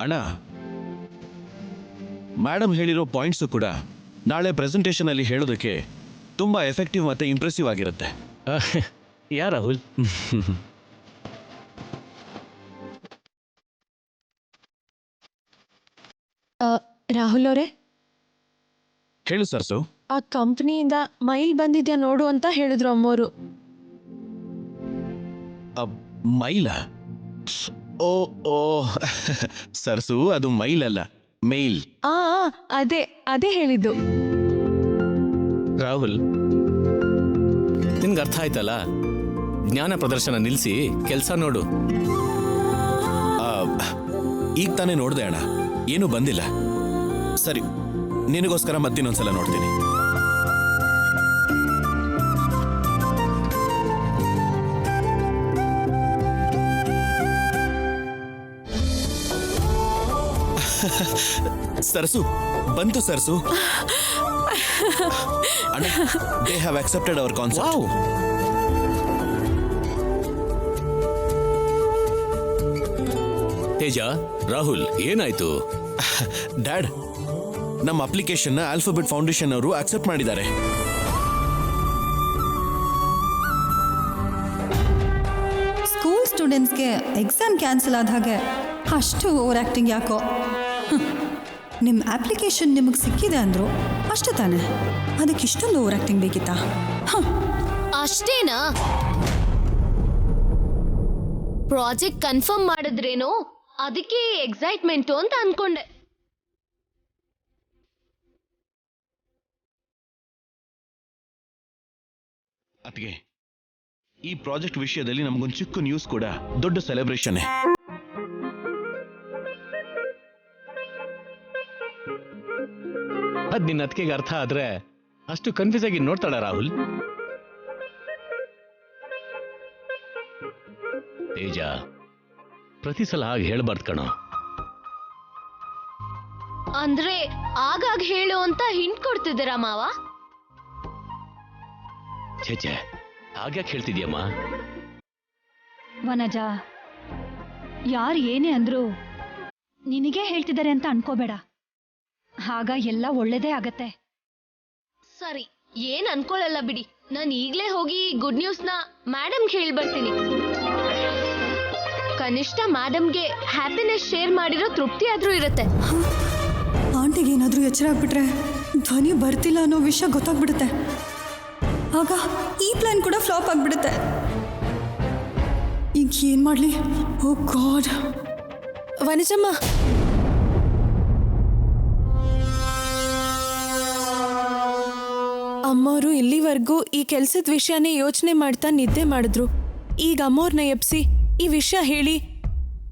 ಅಣ್ಣ, ಮೇಡಮ್ ಹೇಳಿರೋ ಪಾಯಿಂಟ್ಸು ಕೂಡ ನಾಳೆ ಪ್ರೆಸೆಂಟೇಷನ್ ಅಲ್ಲಿ ಹೇಳೋದಕ್ಕೆ ತುಂಬಾ ಎಫೆಕ್ಟಿವ್ ಮತ್ತೆ ಇಂಪ್ರೆಸಿವ್ ಆಗಿರುತ್ತೆ. ಯಾ ರಾಹುಲ್? ರಾಹುಲ್ ಅವರೇ, ಹೇಳು ಸರ್ಸು. ಆ ಕಂಪ್ನಿಯಿಂದ ಮೈಲ್ ಬಂದಿದ್ಯಾ ನೋಡು ಅಂತ ಹೇಳಿದ್ರು ಅಮ್ಮೋರು. ಮೈಲ? ಓ ಓ ಸರ್ಸು, ಅದು ಮೈಲ್ ಅಲ್ಲ, ಮೇಲ್. ಅದೇ ಹೇಳಿದ್ದು. ರಾಹುಲ್, ನಿನ್ಗೆ ಅರ್ಥ ಆಯ್ತಲ್ಲ? ಜ್ಞಾನ ಪ್ರದರ್ಶನ ನಿಲ್ಲಿಸಿ ಕೆಲಸ ನೋಡು. ಈಗ ತಾನೇ ನೋಡ್ದೆ ಅಣ್ಣ, ಏನೂ ಬಂದಿಲ್ಲ. ಸರಿ, ನಿನಗೋಸ್ಕರ ಮತ್ತಿನ್ನೊಂದ್ಸಲ ನೋಡ್ತೀನಿ. ಸರ್ಸು ಬಂತು. ಸರ್ಸು ಅಣ್ಣ, they have accepted our concept. Teja, Rahul, ಏನಾಯ್ತು? ಡ್ಯಾಡ್, ನಮ್ಮ ಅಪ್ಲಿಕೇಶನ್ ಆಲ್ಫಾಬೆಟ್ ಫೌಂಡೇಶನ್ ಅವರು ಅಕ್ಸೆಪ್ಟ್ ಮಾಡಿದ್ದಾರೆ. ಸ್ಕೂಲ್ ಸ್ಟೂಡೆಂಟ್ಸ್ಗೆ ಎಕ್ಸಾಮ್ ಕ್ಯಾನ್ಸಲ್ ಆದ ಹಾಗೆ ಅಷ್ಟು ಓವರ್ ಆ್ಯಕ್ಟಿಂಗ್ ಯಾಕೋ? ನಿಮ್ಮ ಅಪ್ಲಿಕೇಶನ್ ನಿಮಗೆ ಸಿಕ್ಕಿದೆ ಅಂದರು ಅಷ್ಟೇ ತಾನೆ, ಅದಕ್ಕೆ ಇಷ್ಟೊಂದು ಓವರ್ ಆ್ಯಕ್ಟಿಂಗ್ ಬೇಕಿತ್ತಾ? ಅಷ್ಟೇನಾ? ಪ್ರಾಜೆಕ್ಟ್ ಕನ್ಫರ್ಮ್ ಮಾಡಿದ್ರೇನೋ ಅದಕ್ಕೆ ಎಕ್ಸೈಟ್ಮೆಂಟು ಅಂತ ಅನ್ಕೊಂಡೆ. ಅದಕ್ಕೆ ಈ ಪ್ರಾಜೆಕ್ಟ್ ವಿಷಯದಲ್ಲಿ ನಮಗೊಂದು ಚಿಕ್ಕ ನ್ಯೂಸ್ ಕೂಡ ದೊಡ್ಡ ಸೆಲೆಬ್ರೇಷನ್. ಅದ್ ನಿನ್ನ ಅತ್ತಿಗೆಗೆ ಅರ್ಥ ಆದ್ರೆ ಅಷ್ಟು ಕನ್ಫ್ಯೂಸ್ ಆಗಿ ನೋಡ್ತಾಳ ರಾಹುಲ್? ತೇಜ, ಪ್ರತಿ ಸಲ ಹಾಗೆ ಹೇಳ್ಬಾರ್ದು ಕಣೋ. ಅಂದ್ರೆ ಆಗಾಗ ಹೇಳು ಅಂತ ಹಿಂಟ್ ಕೊಡ್ತಿದ್ದೀರಾ ಮಾವ? ಛೇ, ಹಾಗ್ಯಾಕೆ ಹೇಳ್ತಿದ್ಯಮ್ಮ? ವನಜ, ಯಾರು ಏನೇ ಅಂದ್ರು ನಿನಗೆ ಹೇಳ್ತಿದ್ದಾರೆ ಅಂತ ಅನ್ಕೋಬೇಡ. ಆಗ ಎಲ್ಲ ಒಳ್ಳೇದೇ ಆಗತ್ತೆ. ಸರಿ, ಏನ್ ಅನ್ಕೊಳ್ಳಲ್ಲ ಬಿಡಿ. ನಾನು ಈಗ್ಲೇ ಹೋಗಿ ಗುಡ್ ನ್ಯೂಸ್ನ ಮೇಡಮ್ಗೆ ಹೇಳ್ಬರ್ತೀನಿ. ಕನಿಷ್ಠ ಮೇಡಮ್ಗೆ ಹ್ಯಾಪಿನೆಸ್ ಶೇರ್ ಮಾಡಿರೋ ತೃಪ್ತಿ ಆದ್ರೂ ಇರುತ್ತೆ. ಆಂಟಿಗೆ ಏನಾದರೂ ಎಚ್ಚರ ಆಗ್ಬಿಟ್ರೆ ಧ್ವನಿ ಬರ್ತಿಲ್ಲ ಅನ್ನೋ ವಿಷಯ ಗೊತ್ತಾಗ್ಬಿಡುತ್ತೆ. ಆಗ ಈ ಪ್ಲಾನ್ ಕೂಡ ಫ್ಲಾಪ್ ಆಗಿಬಿಡುತ್ತೆ. ಈಗ ಏನು ಮಾಡಲಿ? ಓ ಗಾಡ್. ವನಜಮ್ಮ, ಅಮ್ಮೋರು ಇಲ್ಲಿವರೆಗೂ ಈ ಕೆಲ್ಸದ ವಿಷಯನೇ ಯೋಚನೆ ಮಾಡ್ತಾ ನಿದ್ದೆ ಮಾಡಿದ್ರು. ಈಗ ಅಮ್ಮೋರ್ನ ಎಬ್ಸಿ ಈ ವಿಷಯ ಹೇಳಿ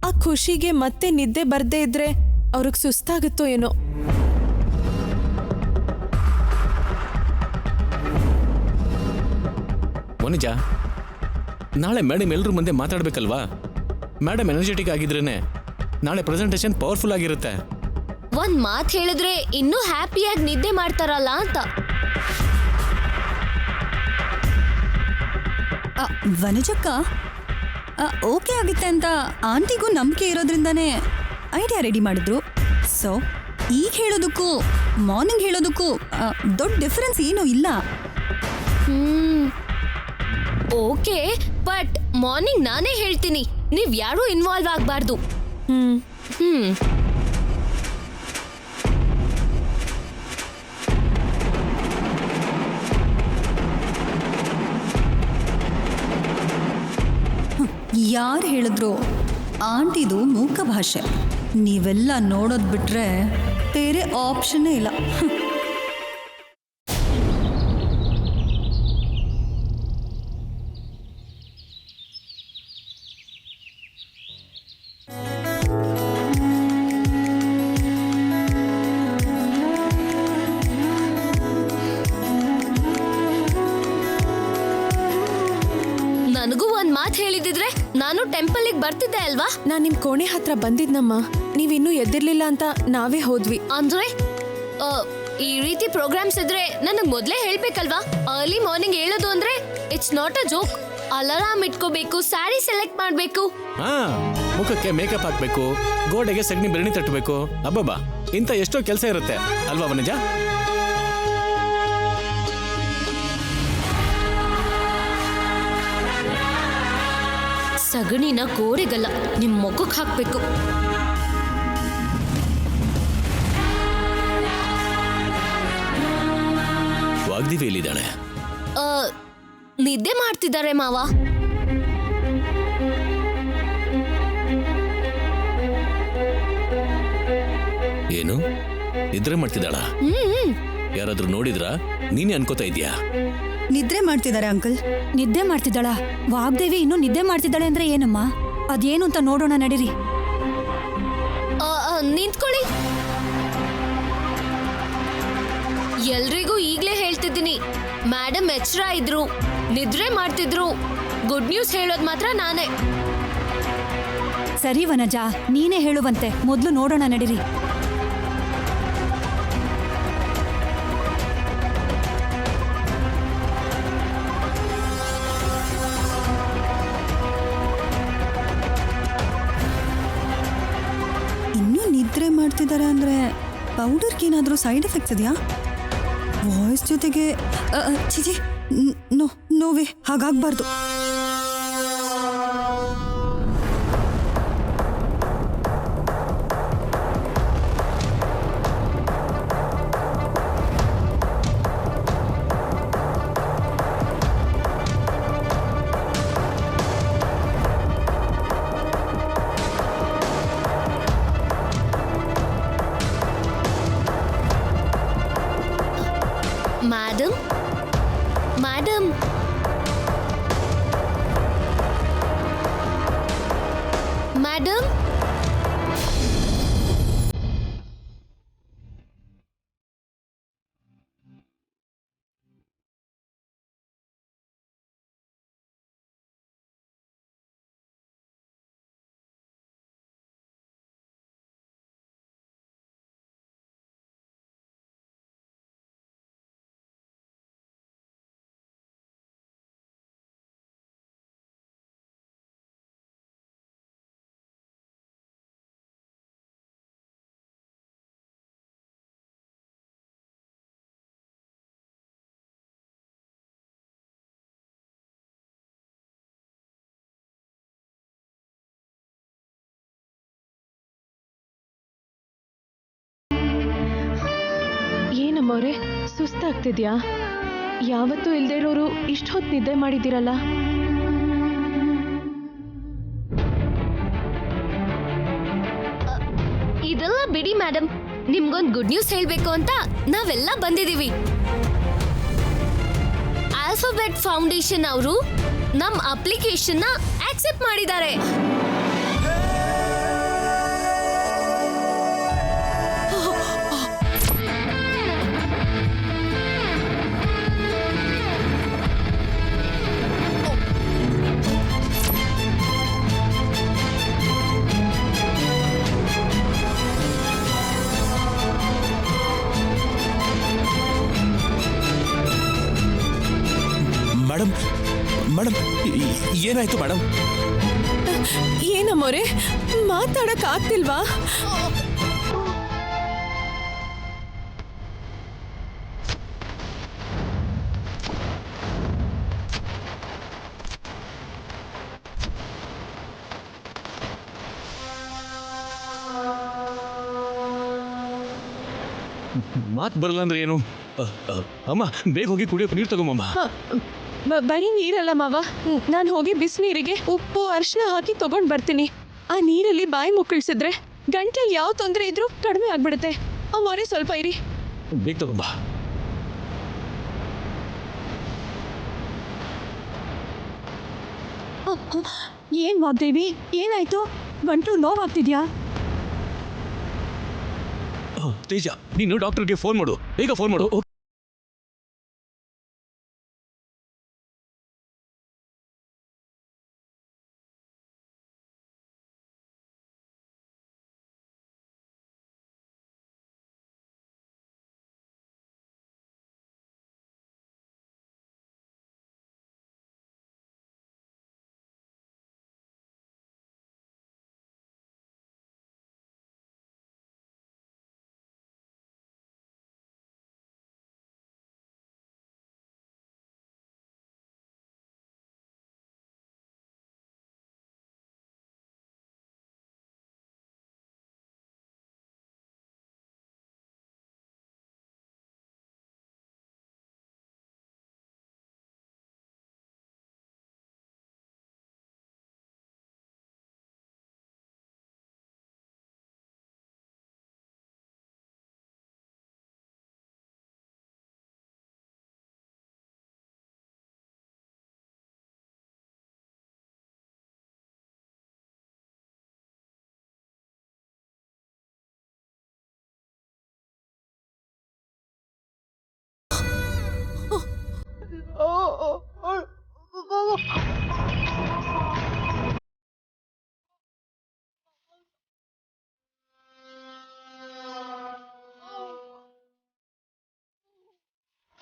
ಆ ಖುಷಿಗೆ ಮತ್ತೆ ನಿದ್ದೆ ಬರ್ದೇ ಇದ್ರೆ ಅವ್ರಿಗೆ ಸುಸ್ತಾಗುತ್ತೋ ಏನೋ. ವನಜ, ನಾಳೆ ಮೇಡಮ್ ಎಲ್ರ ಮುಂದೆ ಮಾತಾಡ್ಬೇಕಲ್ವಾ? ಮೇಡಮ್ ಎನರ್ಜೆಟಿಕ್ ಆಗಿದ್ರೇನೆ ನಾಳೆ ಪ್ರೆಸೆಂಟೇಷನ್ ಪವರ್ಫುಲ್ ಆಗಿರುತ್ತೆ. ಒಂದ್ ಮಾತು ಹೇಳಿದ್ರೆ ಇನ್ನೂ ಹ್ಯಾಪಿಯಾಗಿ ನಿದ್ದೆ ಮಾಡ್ತಾರಲ್ಲ ಅಂತ. ವನಜಕ್ಕ ಓಕೆ ಆಗುತ್ತೆ ಅಂತ ಆಂಟಿಗೂ ನಂಬಿಕೆ ಇರೋದ್ರಿಂದಾನೇ ಐಡಿಯಾ ರೆಡಿ ಮಾಡಿದ್ರು. ಸೊ ಈಗ ಹೇಳೋದಕ್ಕೂ ಮಾರ್ನಿಂಗ್ ಹೇಳೋದಕ್ಕೂ ದೊಡ್ಡ ಡಿಫರೆನ್ಸ್ ಏನೂ ಇಲ್ಲ. ಓಕೆ, ಬಟ್ ಮಾರ್ನಿಂಗ್ ನಾನೇ ಹೇಳ್ತೀನಿ, ನೀವ್ ಯಾರೂ ಇನ್ವಾಲ್ವ್ ಆಗ್ಬಾರ್ದು. ಯಾರು ಹೇಳಿದ್ರು ಆಂಟಿದು ಮೂಕ ಭಾಷೆ. ನೀವೆಲ್ಲ ನೋಡೋದು ಬಿಟ್ರೆ ಬೇರೆ ಆಪ್ಷನ್ನೇ ಇಲ್ಲ. ನನಗೂ ಒಂದ್ ಮಾತು ಹೇಳಿದಿದ್ರೆ ನಾನು ಟೆಂಪಲ್ಗೆ ಬರ್ತಿದ್ದೆ ಅಲ್ವಾ? ನಾನ್ ನಿಮ್ ಕೋಣೆ ಹತ್ರ ಬಂದಿದ್ನಮ್ಮ, ನೀವಿನ್ನೂ ಎದ್ದಿರ್ಲಿಲ್ಲ ಅಂತ ನಾವೇ ಹೋದ್ವಿ. ಅಂದ್ರೆ ಈ ರೀತಿ ಪ್ರೋಗ್ರಾಮ್ಸ್ ಇದ್ರೆ ನನಗ್ ಮೊದ್ಲೇ ಹೇಳ್ಬೇಕಲ್ವಾ? ಅರ್ಲಿ ಮಾರ್ನಿಂಗ್ ಹೇಳೋದು ಅಂದ್ರೆ it's not a joke. Alarm ಇಟ್ಕೋಬೇಕು, ಸ್ಯಾರಿ ಸೆಲೆಕ್ಟ್ ಮಾಡ್ಬೇಕು. ಹಾ, ಮುಖಕ್ಕೆ ಮೇಕಪ್ ಹಾಕ್ಬೇಕು, ಗೋಡೆಗೆ ಸಗಣಿ ಬೆರಣಿ ತಟ್ಟಬೇಕು. ಅಬ್ಬಬ್ಬಾ, ಇಂಥ ಎಷ್ಟೋ ಕೆಲಸ ಇರುತ್ತೆ ಅಲ್ವಾ ವನಜ? ಸಗಣಿನ ಗೋಡೆಗಲ್ಲ, ನಿಮ್ ಮುಖಕ್ಕೆ ಹಾಕ್ಬೇಕು. ವಾಗ್ದಿವಿ ಎಲ್ಲಿದ್ದಾಳೆ? ಆ, ನಿದ್ದೆ ಮಾಡ್ತಿದ್ದಾರೆ ಮಾವ. ಏನು ನಿದ್ರೆ ಮಾಡ್ತಿದ್ದಾಳ? ಯಾರಾದ್ರೂ ನೋಡಿದ್ರಾ? ನೀನೇ ಅನ್ಕೋತಾ ಇದ್ಯಾ? ನಿದ್ರೆ ಮಾಡ್ತಿದ್ದಾರೆ ಅಂಕಲ್. ನಿದ್ದೆ ಮಾಡ್ತಿದ್ದಾಳ? ವಾಗ್ದೇವಿ ಇನ್ನೂ ನಿದ್ದೆ ಮಾಡ್ತಿದ್ದಾಳೆ ಅಂದ್ರೆ ಏನಮ್ಮ? ಅದೇನು ಅಂತ ನೋಡೋಣ ನಡೀರಿ. ನಿಂತ್ಕೊಳ್ಳಿ. ಎಲ್ರಿಗೂ ಈಗ್ಲೇ ಹೇಳ್ತಿದ್ದೀನಿ, ಮೇಡಮ್ ಎಚ್ಚರ ಇದ್ರು, ನಿದ್ರೆ ಮಾಡ್ತಿದ್ರು. ಗುಡ್ ನ್ಯೂಸ್ ಹೇಳೋದ್ ಮಾತ್ರ ನಾನೇ. ಸರಿ ವನಜಾ, ನೀನೇ ಹೇಳುವಂತೆ, ಮೊದ್ಲು ನೋಡೋಣ ನಡೀರಿ. ಇನ್ನೂ ನಿದ್ರೆ ಮಾಡ್ತಿದ್ದಾರೆ ಅಂದ್ರೆ ಪೌಡರ್ಗೆ ಏನಾದರೂ ಸೈಡ್ ಎಫೆಕ್ಟ್ಸ್ ಇದೆಯಾ? ವಾಯ್ಸ್ ಜೊತೆಗೆ ಚಿಚಿ, ನೋವೇ, ಹಾಗಾಗ್ಬಾರ್ದು. Madam, madam, madam. ಏನಮ್ಮವ್ರೆ, ಸುಸ್ತಾಗ್ತಿದ್ಯಾ? ಯಾವತ್ತೂ ಇಲ್ದೇ ಇರೋರು ಇಷ್ಟೊತ್ತು ನಿದ್ದೆ ಮಾಡಿದ್ದೀರಲ್ಲ? ಇದೆಲ್ಲ ಬಿಡಿ ಮೇಡಮ್, ನಿಮ್ಗೊಂದು ಗುಡ್ ನ್ಯೂಸ್ ಹೇಳ್ಬೇಕು ಅಂತ ನಾವೆಲ್ಲ ಬಂದಿದೀವಿ. ಆಲ್ಫಾಬೆಟ್ ಫೌಂಡೇಶನ್ ಅವರು ನಮ್ಮ ಅಪ್ಲಿಕೇಶನ್ ಆಕ್ಸೆಪ್ಟ್ ಮಾಡಿದ್ದಾರೆ. ಮೇಡಮ್, ಮೇಡಮ್, ಏನಾಯ್ತು ಮೇಡಮ್? ಏನಮ್ಮವ್ರೆ, ಮಾತಾಡಕ್ ಆಗ್ತಿಲ್ವಾ? ಮಾತು ಬರಲ್ಲ ಅಂದ್ರೆ ಏನು? ಅಮ್ಮ, ಬೇಗ ಹೋಗಿ ಕುಡಿಯೋಕೆ ನೀರು ತಗೊಂಬಮ್ಮ. ಬರೀ ನೀರಲ್ಲ ಮಾವ, ನಾನು ಹೋಗಿ ಬಿಸಿನೀರಿಗೆ ಉಪ್ಪು ಅರಿಶಿನ ಹಾಕಿ ತಗೊಂಡ್ ಬರ್ತೀನಿ. ಆ ನೀರಲ್ಲಿ ಬಾಯಿ ಮುಕ್ಕಳಿಸಿದ್ರೆ ಗಂಟಲ್ಲಿ ಯಾವ ತೊಂದರೆ ಇದ್ರೂ ಕಡಿಮೆ ಆಗ್ಬಿಡುತ್ತೆ. ಅಮ್ಮವ್ರೆ, ಸ್ವಲ್ಪ ಇರಿ. ಬೇಗ ತಗೊಂಬ. ಏನ್ ವಾಗ್ದೇವಿ, ಏನಾಯ್ತು? ಗಂಟು ನೋವಾಗ್ತಿದ್ಯಾ? ತೇಜ, ನೀನು ಡಾಕ್ಟರ್ಗೆ ಫೋನ್ ಮಾಡು, ಬೇಗ ಫೋನ್ ಮಾಡು.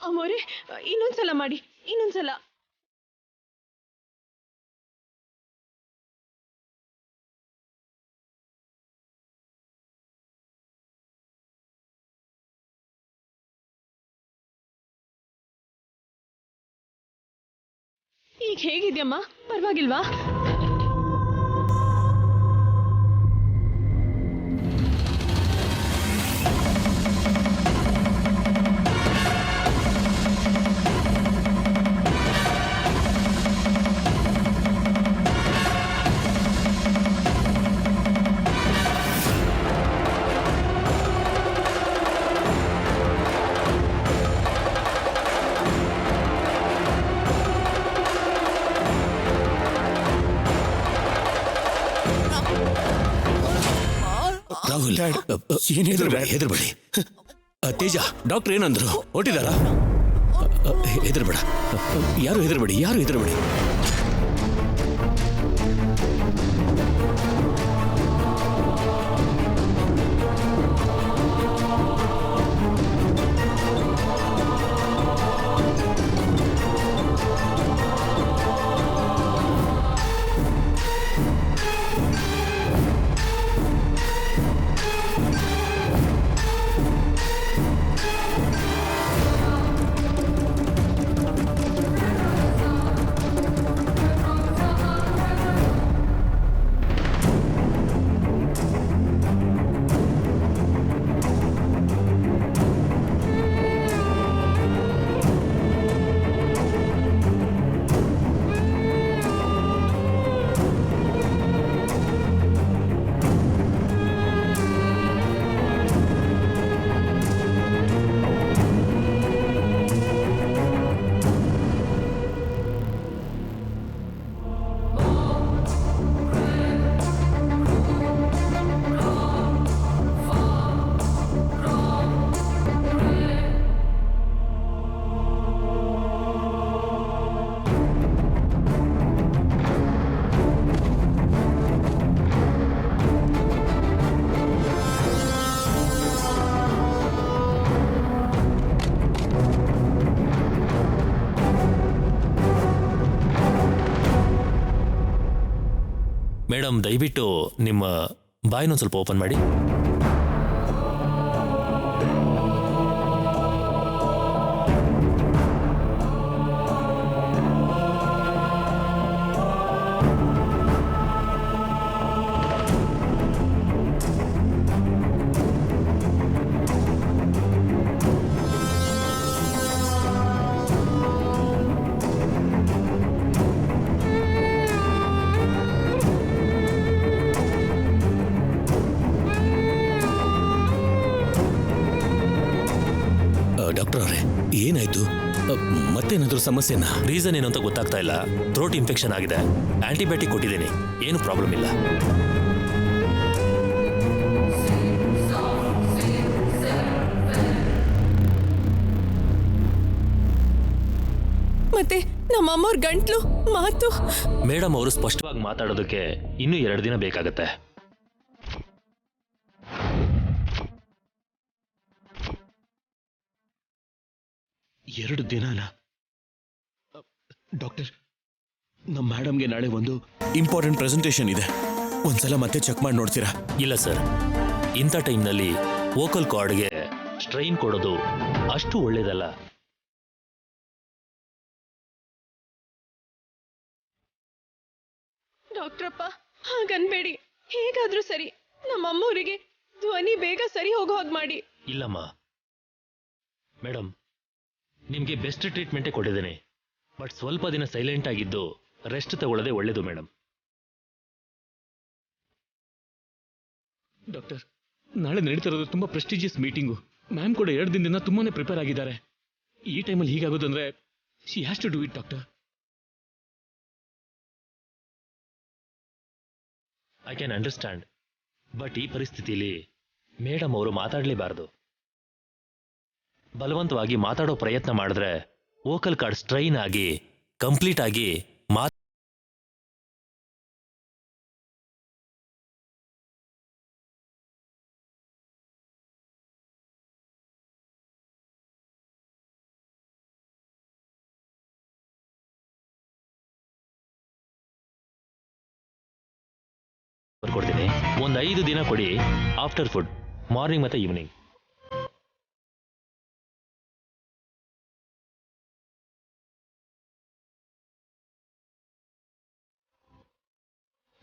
ಅಮ್ಮೋರೆ ಇನ್ನೊಂದ್ಸಲ ಮಾಡಿ, ಇನ್ನೊಂದ್ಸಲ. ಈಗ ಹೇಗಿದ್ಯಮ್ಮ? ಪರವಾಗಿಲ್ವಾ? ರಾಹುಲ್, ಏನ್ ಹೆದರ್ಬೇಡಿ. ತೇಜ, ಡಾಕ್ಟರ್ ಏನಂದ್ರು? ಹೊಟ್ಟಿದಾರಾ? ಹೆದರ್ಬೇಡ, ಯಾರು ಹೆದರ್ಬೇಡಿ, ಯಾರು ಹೆದರ್ಬೇಡಿ. ಮೇಡಮ್, ದಯವಿಟ್ಟು ನಿಮ್ಮ ಬಾಯಿನೊಂದು ಸ್ವಲ್ಪ ಓಪನ್ ಮಾಡಿ. ಡಾಕ್ಟರ್ ಅವರೇ, ಏನಾಯ್ತು? ಮತ್ತೇನಾದ್ರೂ ಸಮಸ್ಯೆನಾ? ರೀಸನ್ ಏನು ಅಂತ ಗೊತ್ತಾಗ್ತಾ ಇಲ್ಲ. ಥ್ರೋಟ್ ಇನ್ಫೆಕ್ಷನ್ ಆಗಿದೆ. ಆಂಟಿಬಯೋಟಿಕ್ ಕೊಟ್ಟಿದ್ದೀನಿ, ಏನು ಪ್ರಾಬ್ಲಮ್ ಇಲ್ಲ. ಮತ್ತೆ ನಮ್ಮಮ್ಮವ್ರ ಗಂಟ್ಲು ಮಾತು. ಮೇಡಮ್ ಅವರು ಸ್ಪಷ್ಟವಾಗಿ ಮಾತಾಡೋದಕ್ಕೆ ಇನ್ನೂ 2 ದಿನ ಬೇಕಾಗತ್ತೆ. ಎರಡು ದಿನನಾ? ಡಾಕ್ಟರ್, ನಮ್ಮ ಮೇಡಮ್ಗೆ ನಾಳೆ ಒಂದು ಇಂಪಾರ್ಟೆಂಟ್ ಪ್ರೆಸೆಂಟೇಷನ್ ಇದೆ. ಒಂದ್ಸಲ ಮತ್ತೆ ಚೆಕ್ ಮಾಡಿ ನೋಡ್ತೀರಾ? ಇಲ್ಲ ಸರ್, ಇಂಥ ಟೈಮ್ನಲ್ಲಿ ವೋಕಲ್ ಕಾರ್ಡ್ಗೆ ಸ್ಟ್ರೈನ್ ಕೊಡೋದು ಅಷ್ಟು ಒಳ್ಳೇದಲ್ಲ. ಡಾಕ್ಟ್ರಪ್ಪ, ಹಾಗನ್ಬೇಡಿ. ಹೇಗಾದ್ರೂ ಸರಿ ನಮ್ಮಮ್ಮವರಿಗೆ ಧ್ವನಿ ಬೇಗ ಸರಿ ಹೋಗೋ ಹಾಗೆ ಮಾಡಿ. ಇಲ್ಲಮ್ಮ ಮೇಡಮ್, ನಿಮಗೆ ಬೆಸ್ಟ್ ಟ್ರೀಟ್ಮೆಂಟೇ ಕೊಟ್ಟಿದ್ದೇನೆ. ಬಟ್ ಸ್ವಲ್ಪ ದಿನ ಸೈಲೆಂಟ್ ಆಗಿದ್ದು ರೆಸ್ಟ್ ತಗೊಳ್ಳೋದೇ ಒಳ್ಳೇದು ಮೇಡಮ್. ಡಾಕ್ಟರ್, ನಾಳೆ ನಡೀತಿರೋದು ತುಂಬಾ ಪ್ರೆಸ್ಟಿಜಿಯಸ್ ಮೀಟಿಂಗು. ಮ್ಯಾಮ್ ಕೂಡ 2 ದಿನದಿಂದ ತುಂಬಾನೇ ಪ್ರಿಪೇರ್ ಆಗಿದ್ದಾರೆ. ಈ ಟೈಮಲ್ಲಿ ಹೀಗಾಗೋದಂದ್ರೆ she has to do it doctor. I can understand. But ಈ ಪರಿಸ್ಥಿತಿಯಲ್ಲಿ ಮೇಡಮ್ ಅವರು ಮಾತಾಡಲೇಬಾರದು. ಬಲವಂತವಾಗಿ ಮಾತಾಡೋ ಪ್ರಯತ್ನ ಮಾಡಿದ್ರೆ ವೋಕಲ್ ಕಾರ್ಡ್ ಸ್ಟ್ರೈನ್ ಆಗಿ ಕಂಪ್ಲೀಟ್ ಆಗಿ ಬರ್ಕೊಡ್ತೀನಿ. ಒಂದು 5 ದಿನ ಕೊಡಿ, ಆಫ್ಟರ್ ಫುಡ್, ಮಾರ್ನಿಂಗ್ ಮತ್ತು ಈವ್ನಿಂಗ್.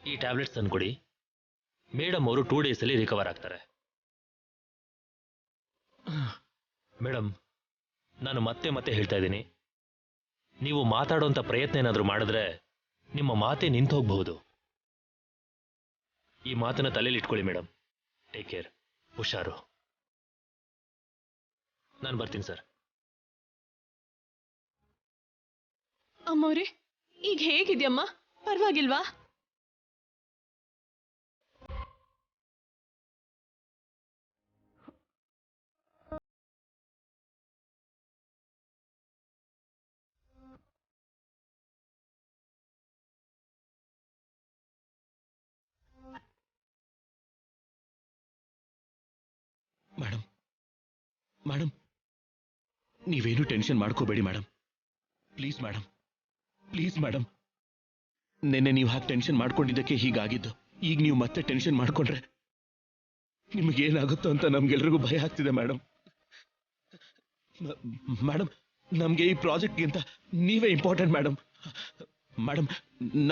ಈ ಟ್ಯಾಬ್ಲೆಟ್ಸ್ ತಂದು ಕೊಡಿ. ಮೇಡಮ್ ಅವರು 2 ಡೇಸಲ್ಲಿ ರಿಕವರ್ ಆಗ್ತಾರೆ. ಮೇಡಮ್, ನಾನು ಮತ್ತೆ ಮತ್ತೆ ಹೇಳ್ತಾ ಇದ್ದೀನಿ, ನೀವು ಮಾತಾಡೋಂಥ ಪ್ರಯತ್ನ ಏನಾದರೂ ಮಾಡಿದ್ರೆ ನಿಮ್ಮ ಮಾತೇ ನಿಂತು ಹೋಗಬಹುದು. ಈ ಮಾತನ್ನ ತಲೆಯಲ್ಲಿ ಇಟ್ಕೊಳ್ಳಿ ಮೇಡಮ್. ಟೇಕ್ ಕೇರ್, ಹುಷಾರು. ನಾನು ಬರ್ತೀನಿ ಸರ್. ಅಮ್ಮವ್ರೆ, ಈಗ ಹೇಗಿದ್ಯಮ್ಮ? ಪರವಾಗಿಲ್ವಾ? ಮೇಡಮ್ ಮೇಡಮ್, ನೀವೇನು ಟೆನ್ಷನ್ ಮಾಡ್ಕೋಬೇಡಿ madam. Please madam, please madam. ನಿನ್ನೆ ನೀವು ಹಾಗೆ ಟೆನ್ಷನ್ ಮಾಡ್ಕೊಂಡಿದ್ದಕ್ಕೆ ಹೀಗಾಗಿದ್ದು. ಈಗ ನೀವು ಮತ್ತೆ ಟೆನ್ಷನ್ ಮಾಡ್ಕೊಂಡ್ರೆ ನಿಮಗೇನಾಗುತ್ತೋ ಅಂತ ನಮ್ಗೆಲ್ರಿಗೂ ಭಯ ಆಗ್ತಿದೆ ಮೇಡಮ್. ಮೇಡಮ್, ನಮಗೆ ಈ ಪ್ರಾಜೆಕ್ಟ್ಗಿಂತ ನೀವೇ ಇಂಪಾರ್ಟೆಂಟ್ ಮೇಡಮ್. ಮೇಡಮ್,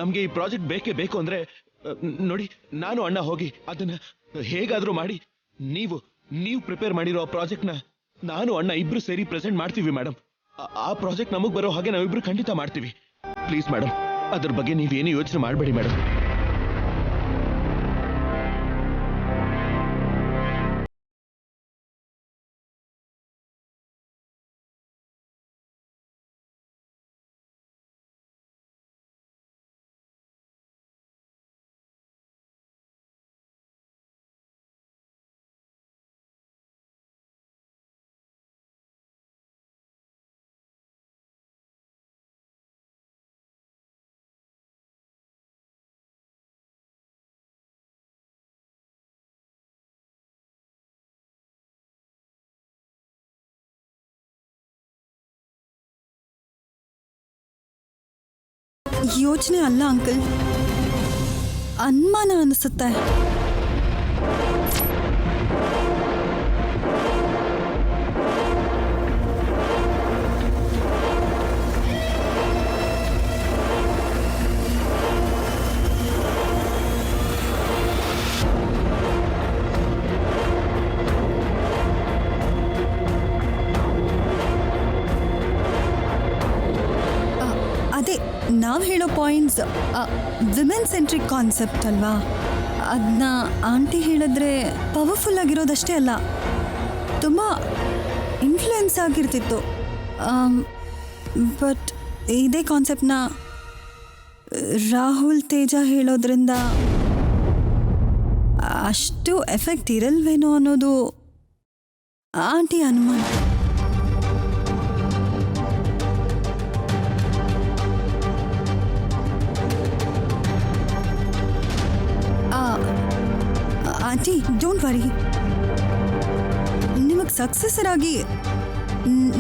ನಮಗೆ ಈ ಪ್ರಾಜೆಕ್ಟ್ ಬೇಕೇ ಬೇಕು ಅಂದ್ರೆ ನೋಡಿ, ನಾನು ಅಣ್ಣ ಹೋಗಿ ಅದನ್ನ ಹೇಗಾದ್ರೂ ಮಾಡಿ ನೀವು ಪ್ರಿಪೇರ್ ಮಾಡಿರೋ ಆ ಪ್ರಾಜೆಕ್ಟ್ನ ನಾನು ಅಣ್ಣ ಇಬ್ರು ಸೇರಿ ಪ್ರೆಸೆಂಟ್ ಮಾಡ್ತೀವಿ ಮೇಡಮ್. ಆ ಪ್ರಾಜೆಕ್ಟ್ ನಮಗ್ ಬರೋ ಹಾಗೆ ನಾವಿಬ್ರು ಖಂಡಿತ ಮಾಡ್ತೀವಿ. ಪ್ಲೀಸ್ ಮೇಡಮ್, ಅದ್ರ ಬಗ್ಗೆ ನೀವೇನು ಯೋಚನೆ ಮಾಡಬೇಡಿ ಮೇಡಮ್. ಯೋಚನೆ ಅಲ್ಲ ಅಂಕಲ್, ಅನುಮಾನ ಅನಿಸುತ್ತೆ. ಅದೇ ನಾವು ಹೇಳೋ ಪಾಯಿಂಟ್ಸ್ ವಿಮೆನ್ ಸೆಂಟ್ರಿಕ್ ಕಾನ್ಸೆಪ್ಟ್ ಅಲ್ವಾ? ಅದನ್ನ ಆಂಟಿ ಹೇಳಿದ್ರೆ ಪವರ್ಫುಲ್ ಆಗಿರೋದಷ್ಟೇ ಅಲ್ಲ, ತುಂಬ ಇನ್ಫ್ಲುಯೆನ್ಸ್ ಆಗಿರ್ತಿತ್ತು. ಬಟ್ ಇದೇ ಕಾನ್ಸೆಪ್ಟ್ನ ರಾಹುಲ್ ತೇಜ ಹೇಳೋದ್ರಿಂದ ಅಷ್ಟು ಎಫೆಕ್ಟ್ ಇರಲ್ವೇನೋ ಅನ್ನೋದು ಆಂಟಿ ಅನುಮಾನ. Aunty, don't worry. ನಿಮಗೆ ಸಕ್ಸಸ್ಸರ್ ಆಗಿ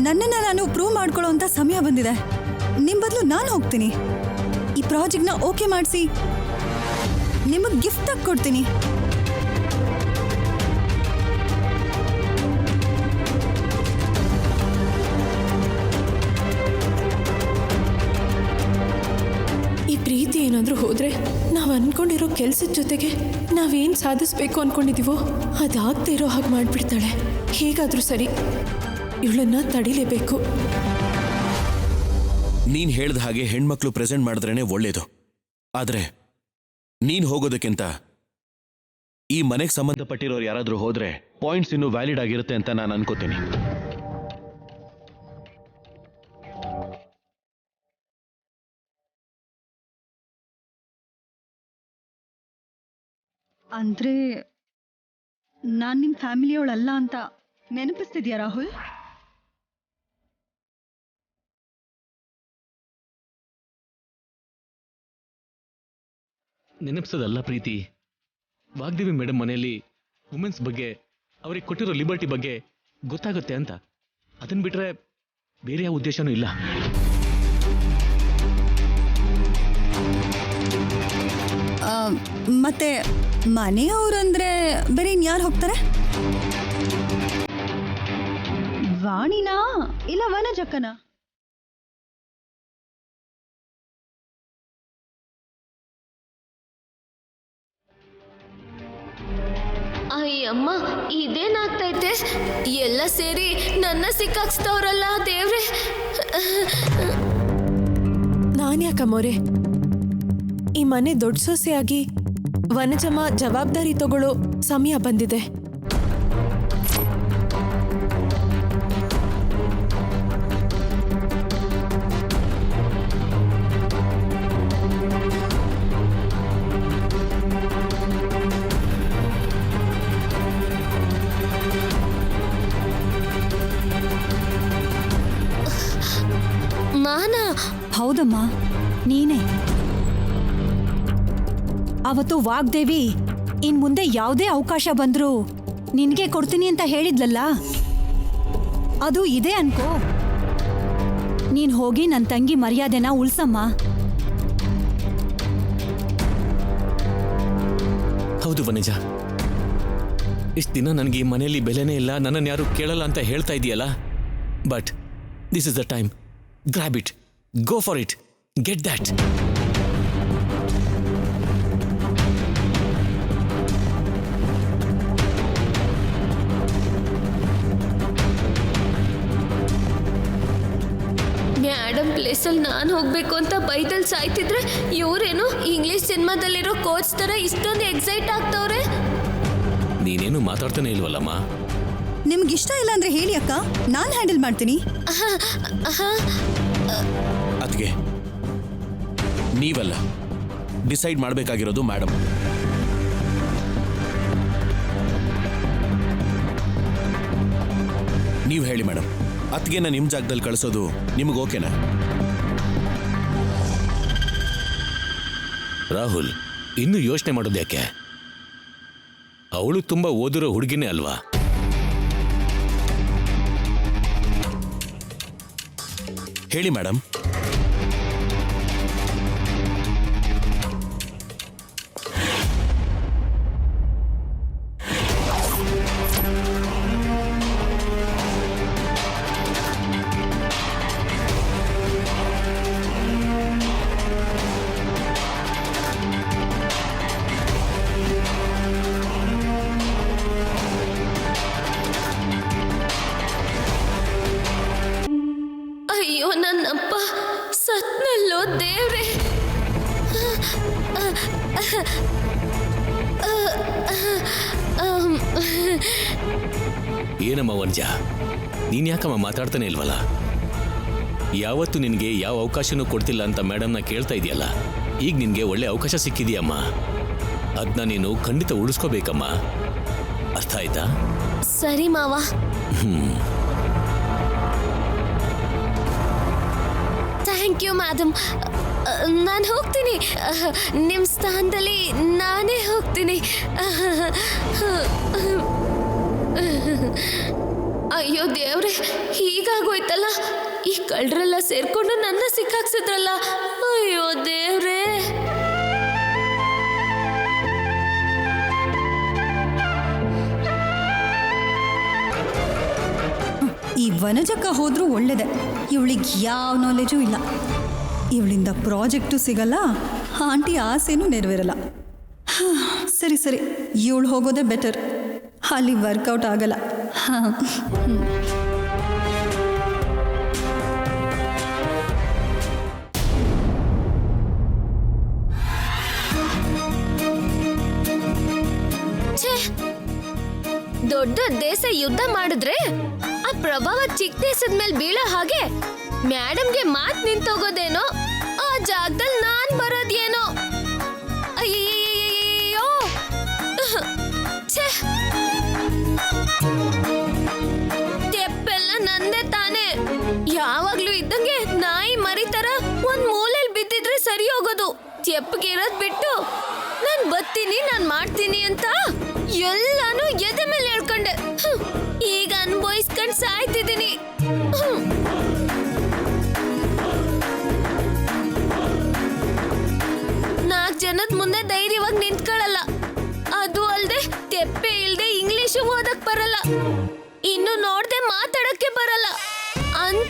ನನ್ನನ್ನು ನಾನು ಪ್ರೂವ್ ಮಾಡ್ಕೊಳ್ಳೋ ಅಂತ ಸಮಯ ಬಂದಿದೆ. ನಿಮ್ಮ ಬದಲು ನಾನು ಹೋಗ್ತೀನಿ, ಈ ಪ್ರಾಜೆಕ್ಟ್ನ ಓಕೆ ಮಾಡಿಸಿ ನಿಮಗೆ ಗಿಫ್ಟ್ ಆಗಿ ಕೊಡ್ತೀನಿ. ಈ ಪ್ರೀತಿ ಏನಾದರೂ ಹೋದ್ರೆ ನಾವು ಅನ್ಕೊಂಡಿರೋ ಕೆಲ್ಸದ ಜೊತೆಗೆ ನಾವೇನು ಸಾಧಿಸ್ಬೇಕು ಅನ್ಕೊಂಡಿದೀವೋ ಅದಾಗದೇ ಇರೋ ಹಾಗೆ ಮಾಡಿಬಿಡ್ತಾಳೆ. ಹೇಗಾದರೂ ಸರಿ, ಇವಳನ್ನ ತಡಿಲೇಬೇಕು. ನೀನ್ ಹೇಳ್ದ ಹಾಗೆ ಹೆಣ್ಮಕ್ಳು ಪ್ರೆಸೆಂಟ್ ಮಾಡಿದ್ರೇನೆ ಒಳ್ಳೇದು. ಆದ್ರೆ ನೀನ್ ಹೋಗೋದಕ್ಕಿಂತ ಈ ಮನೆಗೆ ಸಂಬಂಧಪಟ್ಟಿರೋರು ಯಾರಾದ್ರೂ ಹೋದ್ರೆ ಪಾಯಿಂಟ್ಸ್ ಇನ್ನೂ ವ್ಯಾಲಿಡ್ ಆಗಿರುತ್ತೆ ಅಂತ ನಾನು ಅನ್ಕೋತೀನಿ. ಅಂದ್ರೆ ನಾನು ನಿಮ್ಮ ಫ್ಯಾಮಿಲಿಯವಳಲ್ಲ ಅಂತ ನೆನಪಿಸ್ತಿದ್ಯಾ ರಾಹುಲ್? ನೆನಪಿಸೋದಲ್ಲ ಪ್ರೀತಿ. ವಾಗ್ದೇವಿ ಮೇಡಮ್ ಮನೆಯಲ್ಲಿ ವುಮೆನ್ಸ್ ಬಗ್ಗೆ, ಅವ್ರಿಗೆ ಕೊಟ್ಟಿರೋ ಲಿಬರ್ಟಿ ಬಗ್ಗೆ ಗೊತ್ತಾಗುತ್ತೆ ಅಂತ. ಅದನ್ನ ಬಿಟ್ರೆ ಬೇರೆ ಯಾವ ಉದ್ದೇಶನೂ ಇಲ್ಲ. ಮತ್ತೆ ಮನೆಯವ್ರಂದ್ರೆ ಬೇರೆ ಇನ್ಯಾರು ಹೋಗ್ತಾರೆ? ವಾಣಿನಾ ಇಲ್ಲ ವನಜಕ್ಕನ? ಅಯ್ಯಮ್ಮ ಇದೇನಾಗ್ತೈತೆ? ಎಲ್ಲ ಸೇರಿ ನನ್ನ ಸಿಕ್ಕಾಕ್ಸ್ತವ್ರಲ್ಲ ದೇವ್ರೆ. ನಾನ್ಯಾಕಮ್ಮೋರೆ, ಈ ಮನೆ ದೊಡ್ಡ ಸೊಸೆಯಾಗಿ ವನಜಮ್ಮ ಜವಾಬ್ದಾರಿ ತಗೊಳ್ಳೋ ಸಮಯ ಬಂದಿದೆ. ಮಾನ? ಹೌದಮ್ಮ, ನೀನೇ. ಅವತ್ತು ವಾಗ್ದೇವಿ ಇನ್ ಮುಂದೆ ಯಾವುದೇ ಅವಕಾಶ ಬಂದ್ರು ನಿನ್ಗೆ ಕೊಡ್ತೀನಿ ಅಂತ ಹೇಳಿದ್ಲಲ್ಲ, ಅದು ಇದೆ ಅನ್ಕೋ. ನೀನ್ ಹೋಗಿ ನನ್ನ ತಂಗಿ ಮರ್ಯಾದೆನ ಉಳ್ಸಮ್ಮ. ಹೌದು ವನಜ, ಇಷ್ಟು ದಿನ ನನಗೆ ಈ ಮನೆಯಲ್ಲಿ ಬೆಲೆನೇ ಇಲ್ಲ, ನನ್ನನ್ನು ಯಾರು ಕೇಳಲ್ಲ ಅಂತ ಹೇಳ್ತಾ ಇದೆಯಲ್ಲ. But this is the time. Grab it, go for it, get that. Madam ಪ್ಲೇಸಲ್ಲಿ ನಾನು ಹೋಗ್ಬೇಕು ಅಂತ ಬೈದಲ್ಲಿ ಸಾಯ್ತಿದ್ರೆ ಇವರೇನು ಇಂಗ್ಲಿಷ್ ಸಿನಿಮಾದಲ್ಲಿರೋ ಕೋಚ್ ತರ ಇಷ್ಟೊಂದು ಎಕ್ಸೈಟ್ ಆಗ್ತವ್ರೆ. ನೀನೇನು ಮಾತಾಡ್ತಾನೆ ಇಲ್ವಲ್ಲಮ್ಮ? ನಿಮ್ಗಿಷ್ಟ ಇಲ್ಲ ಅಂದ್ರೆ ಹೇಳಿ ಅಕ್ಕ, ನಾನು ಹ್ಯಾಂಡಲ್ ಮಾಡ್ತೀನಿ. ಅದ್ಗೆ ನೀವಲ್ಲ ಡಿಸೈಡ್ ಮಾಡಬೇಕಾಗಿರೋದು ಮೇಡಮ್. ನೀವು ಹೇಳಿ ಮೇಡಮ್, ಅತ್ಗೆನ ನಿಮ್ಮ ಜಾಗದಲ್ಲಿ ಕಳಿಸೋದು ನಿಮಗೆ ಓಕೆನಾ? ರಾಹುಲ್, ಇನ್ನೂ ಯೋಚನೆ ಮಾಡೋದು ಯಾಕೆ? ಅವಳು ತುಂಬಾ ಓದಿರೋ ಹುಡುಗಿನೇ ಅಲ್ವಾ? ಹೇಳಿ ಮೇಡಮ್. ಅಯ್ಯೋ ನನ್ನಪ್ಪ ಸತ್ನಲ್ಲೋ ದೇವ್ರೆ. ಏನಮ್ಮ ವನಜ, ನೀನ್ ಯಾಕಮ್ಮ ಮಾತಾಡ್ತಾನೆ ಇಲ್ವಲ್ಲ? ಯಾವತ್ತು ನಿನಗೆ ಯಾವ ಅವಕಾಶನೂ ಕೊಡ್ತಿಲ್ಲ ಅಂತ ಮೇಡಮ್ನ ಕೇಳ್ತಾ ಇದೆಯಲ್ಲ, ಈಗ ನಿನ್ಗೆ ಒಳ್ಳೆ ಅವಕಾಶ ಸಿಕ್ಕಿದೆಯಮ್ಮ. ಅದನ್ನ ನೀನು ಖಂಡಿತ ಉಳಿಸ್ಕೋಬೇಕಮ್ಮ. ಅರ್ಥ ಆಯ್ತಾ? ಸರಿ ಮಾವ. Thank you madam. ನಾನು ಹೋಗ್ತೀನಿ. ನಿಮ್ಮ ಸ್ಥಾನದಲ್ಲಿ ನಾನೇ ಹೋಗ್ತೀನಿ. ಅಯ್ಯೋ ದೇವ್ರೆ, ಹೀಗಾಗೋಯ್ತಲ್ಲ. ಈ ಕಳ್ಳರೆಲ್ಲ ಸೇರ್ಕೊಂಡು ನನ್ನ ಸಿಕ್ಕಾಕ್ಸಿದ್ರಲ್ಲ. ಅಯ್ಯೋ ದೇವ್ರೆ. ಈ ವನಜಕ್ಕ ಹೋದ್ರೂ ಒಳ್ಳೇದೆ. ಇವಳಿಗೆ ಯಾವ ನಾಲೆಜೂ ಇಲ್ಲ. ಇವಳಿಂದ ಪ್ರಾಜೆಕ್ಟು ಸಿಗಲ್ಲ, ಆಂಟಿ ಆಸೆನೂ ನೆರವೇರಲ್ಲ. ಸರಿ ಸರಿ, ಇವಳು ಹೋಗೋದೇ ಬೆಟರ್. ಅಲ್ಲಿ ವರ್ಕೌಟ್ ಆಗಲ್ಲ. ದೊಡ್ಡ ದೇಶ ಯುದ್ಧ ಮಾಡಿದ್ರೆ ಆ ಪ್ರಭಾವ ಚಿಕ್ಕ ದೇಶದ ಮೇಲೆ ಬೀಳೋ ಹಾಗೆ ಮ್ಯಾಡಮ್ಗೆ ಮಾತ್ ನಿಂತೋಗೋದೇನೋ, ಆ ಜಾಗದಲ್ಲಿ ನಾನ್ ಬರೋದೇನೋ. ಅಯ್ಯೋ ತೆಪ್ಪೆಲ್ಲ ನಂದೇ ತಾನೆ. ಯಾವಾಗ್ಲೂ ಇದ್ದಂಗೆ ನಾಯಿ ಮರಿತರ ಒಂದ್ ಮೂಲೆಯಲ್ಲಿ ಬಿದ್ದಿದ್ರೆ ಸರಿ ಹೋಗೋದು. ತೆಪ್ಪಗಿರೋದ್ ಬಿಟ್ಟು ನಾನ್ ಬತ್ತೀನಿ, ನಾನ್ ಮಾಡ್ತೀನಿ ಅಂತ ಎಲ್ಲಾನು ಎದೆ ಮೇಲೆ ಹೇಳ್ಕೊಂಡೆ. ಈಗ ಅನ್ಭವಿಸ್ಕೊಂಡ್ ಸಾಯ್ತಿದ್ದೀನಿ. ನಾಲ್ಕು ಜನದ ಮುಂದೆ ಧೈರ್ಯವಾಗಿ ನಿಂತ್ಕೊಳ್ಳಲ್ಲ. ಆ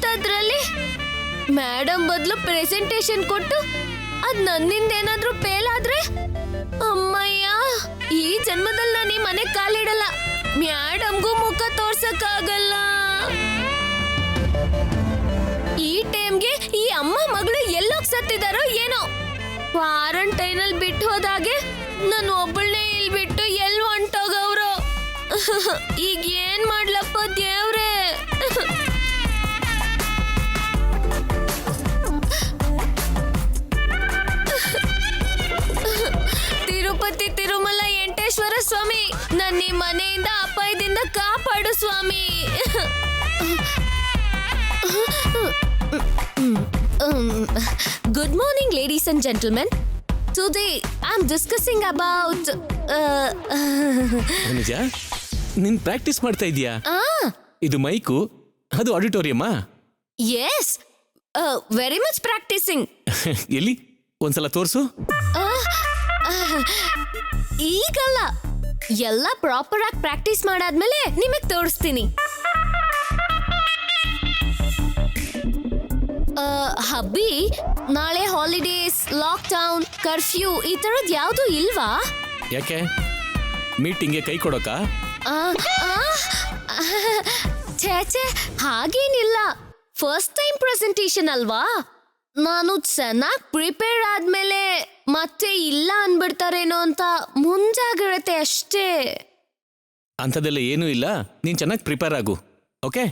ಅಂಥದ್ರಲ್ಲಿ ಮೇಡಮ್ ಬದಲು ಪ್ರೆಸೆಂಟೇಶನ್ ಕೊಟ್ಟು ಅದ್ ನನ್ನಿಂದ ಏನಾದ್ರೂ ಫೇಲ್ ಆದ್ರೆ ಅಮ್ಮಯ್ಯ, ಈ ಜನ್ಮದಲ್ಲಿ ನಾನು ಈ ಮನೆ ಕಾಲಿಡಲ್ಲ. ಮೇಡಮ್ಗೂ ಮುಖ ತೋರ್ಸಕ್ಕಾಗಲ್ಲ. ಈ ಟೈಮ್ಗೆ ಈ ಅಮ್ಮ ಮಗಳು ಎಲ್ಲೋಗ್ ಸತ್ತಿದಾರೋ ಏನೋ. ಕ್ವಾರಂಟೈನ್ ಅಲ್ಲಿ ಬಿಟ್ಟು ಹೋದಾಗೆ ನಾನು ಒಬ್ಬಳನ್ನೇ ಇಲ್ಲಿ ಬಿಟ್ಟು ಎಲ್ಲಿ ಹೊಂಟೋಗವ್ರು. ಈಗ ಏನ್ ಮಾಡ್ಲಪ್ಪ ದೇವ್ರೆ. ತಿರುಪತಿ ತಿರುಮಲ ವೆಂಕಟೇಶ್ವರ ಸ್ವಾಮಿ, ನನ್ನ ಈ ಮನೆಯಿಂದ ಅಪಾಯದಿಂದ ಕಾಪಾಡು ಸ್ವಾಮಿ. Good morning, ladies and gentlemen. Today, I'm discussing about. ನಿಜ ನೀನ್ ಪ್ರಾಕ್ಟೀಸ್ ಮಾಡ್ತಾ ಇದೀಯಾ? ಇದು ಮೈಕು, ಅದು ಆಡಿಟೋರಿಯಮ್ಮಾ? Yes, very much practicing. ಎಲ್ಲಿ ಒಂದ್ಸಲ ತೋರ್ಸು. ಈಗಲ್ಲ, ಎಲ್ಲ ಪ್ರಾಪರ್ ಆಗಿ ಪ್ರಾಕ್ಟೀಸ್ ಮಾಡಾದ್ಮೇಲೆ ನಿಮಗ್ ತೋರಿಸ್ತೀನಿ. ಹಬ್ಬಿ, ನಾಳೆ ಹಾಲಿಡೇಸ್, ಲಾಕ್ ಡೌನ್, ಕರ್ಫ್ಯೂ ಈ ತರದ್ ಯಾವ್ದು ಇಲ್ವಾ? ಯಾಕೆ ಮೀಟಿಂಗ್ಗೆ ಕೈ ಕೊಡೋಕ? ಛೇ, ಹಾಗೇನಿಲ್ಲ. ಫಸ್ಟ್ ಟೈಮ್ ಪ್ರೆಸೆಂಟೇಷನ್ ಅಲ್ವಾ, ನಾನು ಚೆನ್ನಾಗಿ ಪ್ರಿಪೇರ್ ಆದ್ಮೇಲೆ ಮತ್ತೆ ಇಲ್ಲ ಅನ್ಬಿಡ್ತಾರೇನೋ ಅಂತ ಮುಂಜಾಗ್ರತೆ ಅಷ್ಟೇ. ಅಂಥದ್ದೆಲ್ಲ ಏನೂ ಇಲ್ಲ, ನೀನ್ ಚೆನ್ನಾಗಿ ಪ್ರಿಪೇರ್ ಆಗು. ಓಕೆ?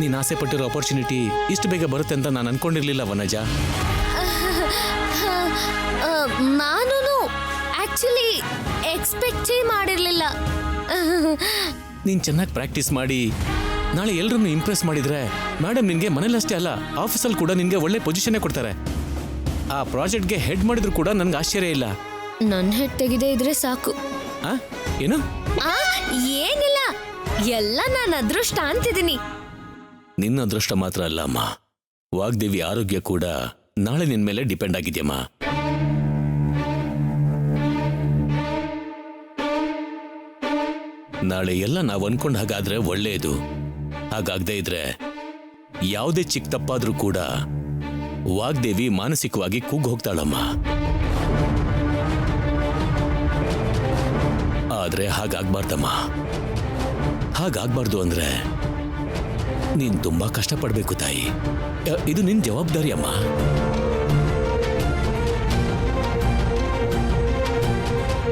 ನೀನ್ ಆಸೆ ಪಟ್ಟಿರೋ ಅಪರ್ಚುನಿಟಿ ಇಷ್ಟು ಬೇಗ ಬರುತ್ತೆ ಅಂತ ನಾನು ಅನ್ಕೊಂಡಿರ್ಲಿಲ್ಲ ವನಜ. ನಾನು ಆಕ್ಚುಲಿ ಎಕ್ಸ್ಪೆಕ್ಟೇ ಮಾಡಿರ್ಲಿಲ್ಲ. ನೀನ್ ಚೆನ್ನಾಗಿ ಪ್ರಾಕ್ಟೀಸ್ ಮಾಡಿ ನಾಳೆ ಎಲ್ರನ್ನು ಇಂಪ್ರೆಸ್ ಮಾಡಿದ್ರೆ ಮೇಡಮ್ ನಿನ್ಗೆ ಮನೇಲಷ್ಟೇ ಅಲ್ಲ, ಆಫೀಸಲ್ಲಿ ಕೂಡ ನಿನ್ಗೆ ಒಳ್ಳೆ ಪೊಸಿಷನ್ನೇ ಕೊಡ್ತಾರೆ. ಆ ಪ್ರಾಜೆಕ್ಟ್ಗೆ ಹೆಡ್ ಮಾಡಿದ್ರು ಕೂಡ ನನ್ಗೆ ಆಶ್ಚರ್ಯ ಇಲ್ಲ. ನನ್ನ ಹೆಡ್ ತೆಗೆದೇ ಇದ್ರೆ ಸಾಕು. ಏನು? ಏನಿಲ್ಲ, ಎಲ್ಲ ನಾನು ಅದೃಷ್ಟ ಅಂತಿದ್ದೀನಿ. ನಿನ್ನ ಅದೃಷ್ಟ ಮಾತ್ರ ಅಲ್ಲ ಅಮ್ಮ, ವಾಗ್ದೇವಿ ಆರೋಗ್ಯ ಕೂಡ ನಾಳೆ ನಿನ್ ಮೇಲೆ ಡಿಪೆಂಡ್ ಆಗಿದೆಯಮ್ಮ. ನಾಳೆ ಎಲ್ಲ ನಾವು ಅನ್ಕೊಂಡ್ ಹಾಗಾದ್ರೆ ಒಳ್ಳೆಯದು. ಹಾಗಾಗದೇ ಇದ್ರೆ ಯಾವುದೇ ಚಿಕ್ಕ ತಪ್ಪಾದ್ರೂ ಕೂಡ ವಾಗ್ದೇವಿ ಮಾನಸಿಕವಾಗಿ ಕುಗ್ಗ್ ಹೋಗ್ತಾಳಮ್ಮ. ಆದ್ರೆ ಹಾಗಾಗ್ಬಾರ್ದಮ್ಮ. ಹಾಗಾಗ್ಬಾರ್ದು ಅಂದ್ರೆ ನೀನ್ ತುಂಬಾ ಕಷ್ಟಪಡ್ಬೇಕು ತಾಯಿ. ಇದು ನಿನ್ ಜವಾಬ್ದಾರಿ ಅಮ್ಮ.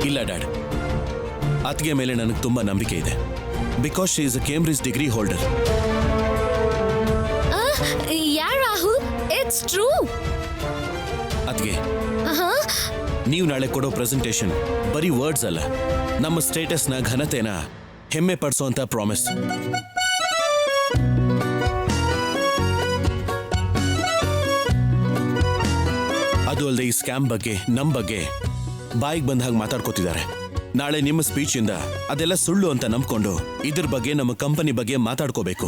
ಇಲ್ಲ ಡ್ಯಾಡ್, ಅತ್ತಿಗೆ ಮೇಲೆ ನನಗೆ ತುಂಬಾ ನಂಬಿಕೆ ಇದೆ. Because she is a Cambridge degree holder. Yeah Rahul, it's true. ಅತ್ತಿಗೆ, ನೀವು ನಾಳೆ ಕೊಡೋ ಪ್ರೆಸೆಂಟೇಷನ್ ಬರೀ ವರ್ಡ್ಸ್ ಅಲ್ಲ, ನಮ್ಮ ಸ್ಟೇಟಸ್ನ ಘನತೆನ ಹೆಮ್ಮೆ ಪಡಿಸೋಂತ ಪ್ರಾಮಿಸ್. ಅದು ಅಲ್ಲದೆ ಈ ಸ್ಕ್ಯಾಮ್ ಬಗ್ಗೆ, ನಮ್ ಬಗ್ಗೆ ಬಾಯಿಗೆ ಬಂದ ಹಾಗೆ ಮಾತಾಡ್ಕೋತಿದ್ದಾರೆ. ನಾಳೆ ನಿಮ್ಮ ಸ್ಪೀಚ್ ಇಂದ ಅದೆಲ್ಲ ಸುಳ್ಳು ಅಂತ ನಂಬ್ಕೊಂಡು ಇದ್ರ ಬಗ್ಗೆ ನಮ್ಮ ಕಂಪನಿ ಬಗ್ಗೆ ಮಾತಾಡ್ಕೋಬೇಕು.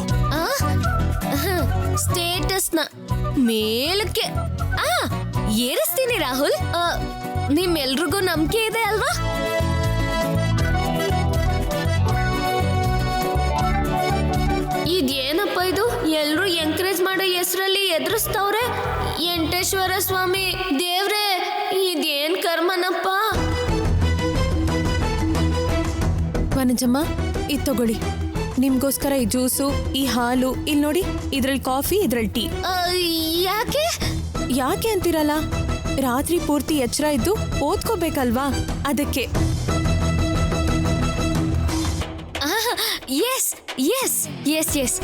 ಸ್ಟೇಟಸ್ನ ಮೇಲಕ್ಕೆ ಏರಿಸ್ತೀನಿ ರಾಹುಲ್. ನಿಮ್ಮೆಲ್ರಿಗೂ ನಂಬಿಕೆ ಇದೆ ಅಲ್ವಾ? ಇದೇನಪ್ಪ ಇದು, ಎಲ್ರು ಎಂಕರೇಜ್ ಮಾಡೋ ಹೆಸರಲ್ಲಿ ಎದುರಿಸ್ತವ್ರೆ. ವೆಂಕಟೇಶ್ವರ ಸ್ವಾಮಿ ದೇವ್ರೆ, ಇದೇನ್ ಕರ್ಮನಪ್ಪ. ವನಜಮ್ಮ, ಇದು ತಗೊಳ್ಳಿ. ನಿಮ್ಗೋಸ್ಕರ ಈ ಜ್ಯೂಸು, ಈ ಹಾಲು, ಇಲ್ಲಿ ನೋಡಿ, ಇದ್ರಲ್ಲಿ ಕಾಫಿ, ಇದ್ರಲ್ಲಿ ಟೀ. ಯಾಕೆ ಅಂತೀರಲ್ಲ, ರಾತ್ರಿ ಪೂರ್ತಿ ಎಚ್ಚರ ಇದ್ದು ಓದ್ಕೋಬೇಕಲ್ವಾ, ಅದಕ್ಕೆ. ಎಸ್ ಎಸ್ ಎಸ್ ಎಸ್